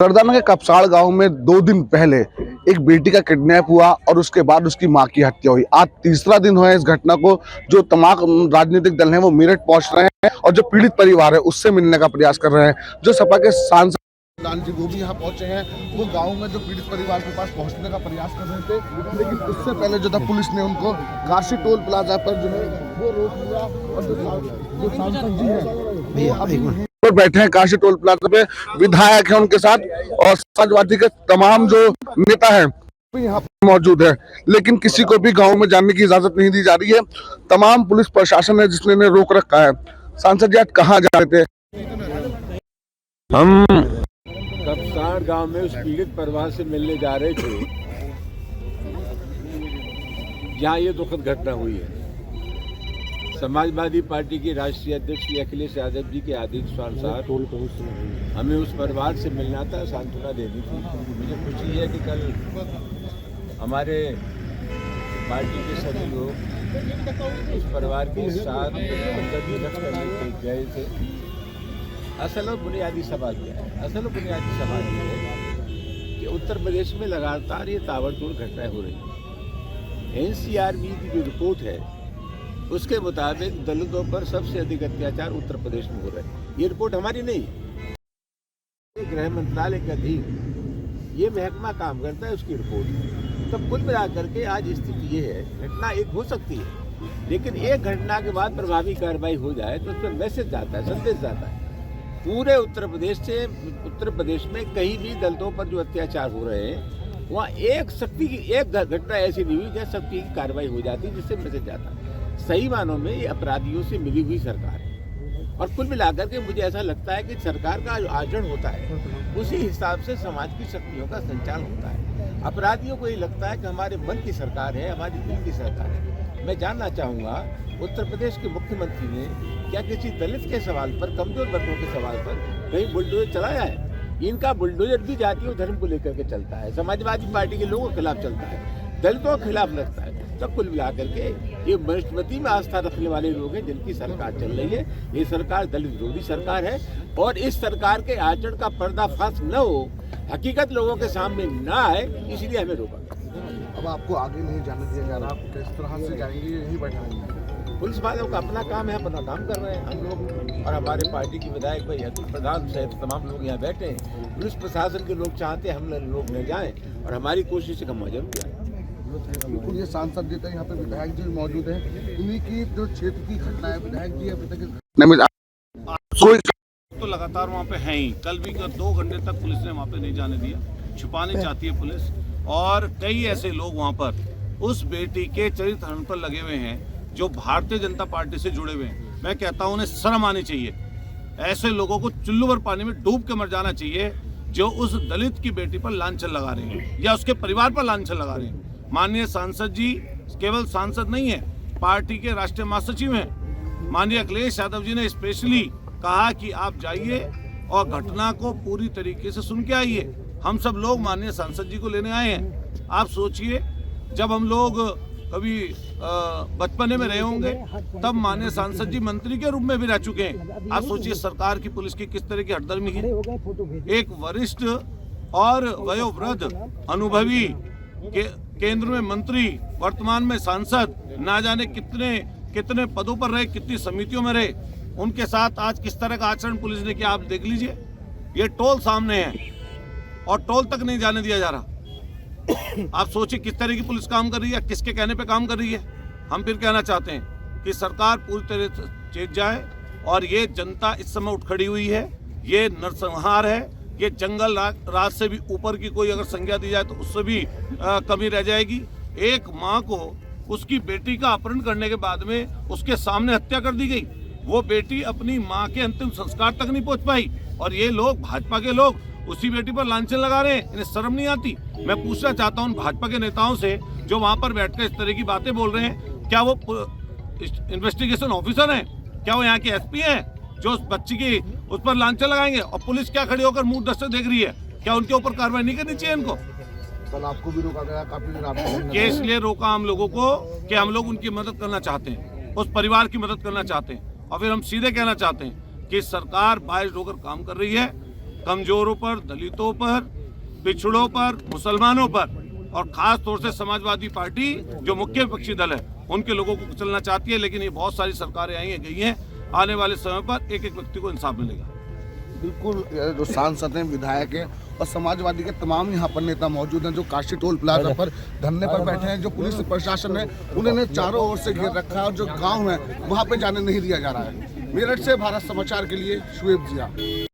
सरदाना के कपसाड़ गांव में 2 दिन पहले एक बेटी का किडनैप हुआ और उसके बाद उसकी मां की हत्या हुई। आज तीसरा दिन हुआ है इस घटना को। जो तमाम राजनीतिक दल हैं वो मेरठ पहुंच रहे हैं और जो पीड़ित परिवार है उससे मिलने का प्रयास कर रहे हैं। जो सपा के सांसद जी वो भी यहाँ पहुंचे हैं। वो गांव में जो पीड़ित परिवार के पास पहुंचने का प्रयास कर रहे थे, लेकिन उससे पहले जो था पुलिस ने उनको काशी टोल प्लाजा पर जो है वो रोक लिया। और जो सांसद जी है वो बैठे हैं काशी टोल प्लाजा पे, विधायक है उनके साथ और समाजवादी के तमाम जो नेता हैं यहाँ पे मौजूद है, लेकिन किसी को भी गांव में जाने की इजाजत नहीं दी जा रही है। तमाम पुलिस प्रशासन है जिसने इन्हें रोक रखा है। सांसद जी आज कहाँ जा रहे थे? हम कपसाड़ गांव में उस पीड़ित परिवार से मिलने जा रहे थे जहां ये दुखद घटना हुई है। समाजवादी पार्टी के राष्ट्रीय अध्यक्ष श्री अखिलेश यादव जी के आदेशानुसार हमें उस परिवार से मिलना था, सांत्वना देनी थी। मुझे खुशी है कि कल हमारे पार्टी के सभी लोग उस परिवार के साथ हमदर्दी व्यक्त करने के गए थे। असल और बुनियादी सवाल क्या है? असल और बुनियादी सवाल ये है कि उत्तर प्रदेश में लगातार ये ताबड़तोड़ घटनाएं हो रही हैं। एनसीआरबी की जो रिपोर्ट है उसके मुताबिक दलितों पर सबसे अधिक अत्याचार उत्तर प्रदेश में हो रहे हैं। ये रिपोर्ट हमारी नहीं है, गृह मंत्रालय के अधीन ये महकमा काम करता है, उसकी रिपोर्ट। तब कुल मिलाकर के आज स्थिति ये है, घटना एक हो सकती है, लेकिन एक घटना के बाद प्रभावी कार्रवाई हो जाए तो उसमें मैसेज जाता है, संदेश जाता है पूरे उत्तर प्रदेश में कहीं भी दलितों पर जो अत्याचार हो रहे हैं वहाँ एक घटना ऐसी नहीं हुई जहाँ सख्ती की कार्रवाई हो जाती, जिससे मैसेज जाता है। सही मानों में ये अपराधियों से मिली हुई सरकार है। और कुल मिलाकर के मुझे ऐसा लगता है कि सरकार का जो आचरण होता है उसी हिसाब से समाज की शक्तियों का संचालन होता है। अपराधियों को ये लगता है कि हमारे मन की सरकार है, हमारी दिल की सरकार है। मैं जानना चाहूँगा उत्तर प्रदेश के मुख्यमंत्री ने क्या किसी दलित के सवाल पर, कमजोर वर्गों के सवाल पर कहीं बुलडोजर चलाया है? इनका बुलडोजर भी जातीय धर्म को लेकर के चलता है, समाजवादी पार्टी के लोगों के खिलाफ चलता है, दलितों के खिलाफ लगता है। तब कुल मिलाकर के ये मनुष्यमती में आस्था रखने वाले लोग हैं जिनकी सरकार चल रही है। ये सरकार दलित विरोधी सरकार है और इस सरकार के आचरण का पर्दाफाश न हो, हकीकत लोगों के सामने न आए, इसलिए हमें रोका। अब आपको आगे नहीं जाने दिया जा रहा, आप किस तरह से जाएंगे? यहीं बैठे रहेंगे? पुलिस वालों का अपना काम है, अपना काम कर रहे हैं हम लोग, और हमारे पार्टी के विधायक भाई अतुल प्रधान सहित तमाम लोग यहाँ बैठे हैं। पुलिस प्रशासन के लोग चाहते हैं हम लोग न जाएं और हमारी कोशिश है हम जरूर जाएं। बिल्कुल, ये सांसद जी थे, यहाँ पे विधायक जी मौजूद हैं, उन्हीं की जो क्षेत्र की घटना है, विधायक जी अभी तक कोई तो लगातार वहाँ पे हैं ही। कल भी 2 घंटे तक पुलिस ने वहाँ पे नहीं जाने दिया, छुपाने चाहती है पुलिस। और कई ऐसे लोग वहाँ पर उस बेटी के चरित्र हनन पर लगे हुए हैं जो भारतीय जनता पार्टी से जुड़े हुए हैं। मैं कहता हूँ उन्हें शर्म आनी चाहिए। ऐसे लोगों को चुल्लू भर पानी में डूब के मर जाना चाहिए जो उस दलित की बेटी पर लांछन लगा रहे हैं या उसके परिवार पर लांछन लगा रहे हैं। माननीय सांसद जी केवल सांसद नहीं है, पार्टी के राष्ट्रीय महासचिव हैं। माननीय अखिलेश यादव जी ने स्पेशली कहा कि आप जाइए और घटना को पूरी तरीके से सुन के आइए। हम सब लोग माननीय सांसद जी को लेने आए हैं। आप सोचिए, जब हम लोग कभी बचपने में रहे होंगे तब माननीय सांसद जी मंत्री के रूप में भी रह चुके हैं। आप सोचिए सरकार की, पुलिस की किस तरह की हठधर्मी है। एक वरिष्ठ और वयोवृद्ध अनुभवी के केंद्र में मंत्री, वर्तमान में सांसद, ना जाने कितने पदों पर रहे, कितनी समितियों में रहे, उनके साथ आज किस तरह का आचरण पुलिस ने किया आप देख लीजिए। ये टोल सामने है और टोल तक नहीं जाने दिया जा रहा। आप सोचिए किस तरह की पुलिस काम कर रही है, किसके कहने पे काम कर रही है। हम फिर कहना चाहते हैं कि सरकार पूरी तरह से चेत जाए और ये जनता इस समय उठ खड़ी हुई है। ये नरसंहार है, ये जंगल राज से भी ऊपर की कोई अगर संज्ञा दी जाए तो उससे भी कमी रह जाएगी। एक माँ को उसकी बेटी का अपहरण करने के बाद में उसके सामने हत्या कर दी गई। वो बेटी अपनी माँ के अंतिम संस्कार तक नहीं पहुँच पाई और ये लोग, भाजपा के लोग, उसी बेटी पर लांछन लगा रहे हैं। इन्हें शर्म नहीं आती? मैं पूछना चाहता हूँ भाजपा के नेताओं से जो वहाँ पर बैठकर इस तरह की बातें बोल रहे हैं, क्या वो इन्वेस्टिगेशन ऑफिसर हैं? क्या वो यहाँ के एसपी हैं जो उस बच्ची की उस पर लांछन लगाएंगे? और पुलिस क्या खड़ी होकर मुंह दस्ते देख रही है? क्या उनके ऊपर कार्रवाई नहीं करनी चाहिए इनको? कल आपको भी रोका गया, काफी देर आपने इसलिए रोका हम लोगों को कि हम लोग उनकी मदद करना चाहते हैं, उस परिवार की मदद करना चाहते हैं। और फिर हम सीधे कहना चाहते हैं कि सरकार बायस्ड होकर काम कर रही है। कमजोरों पर, दलितों पर, पिछड़ों पर, मुसलमानों पर और खास तौर से समाजवादी पार्टी जो मुख्य विपक्षी दल है उनके लोगों को कुचलना चाहती है। लेकिन ये बहुत सारी सरकारें आई हैं, गई हैं, आने वाले समय पर एक एक व्यक्ति को इंसाफ मिलेगा। बिल्कुल, जो सांसद हैं, विधायक हैं और समाजवादी के तमाम यहाँ पर नेता मौजूद हैं जो काशी टोल प्लाजा पर धरने पर बैठे हैं। जो पुलिस प्रशासन है उन्होंने चारों ओर से घेर रखा है और जो गांव है वहाँ पे जाने नहीं दिया जा रहा है। मेरठ से भारत समाचार के लिए शुएब जिया।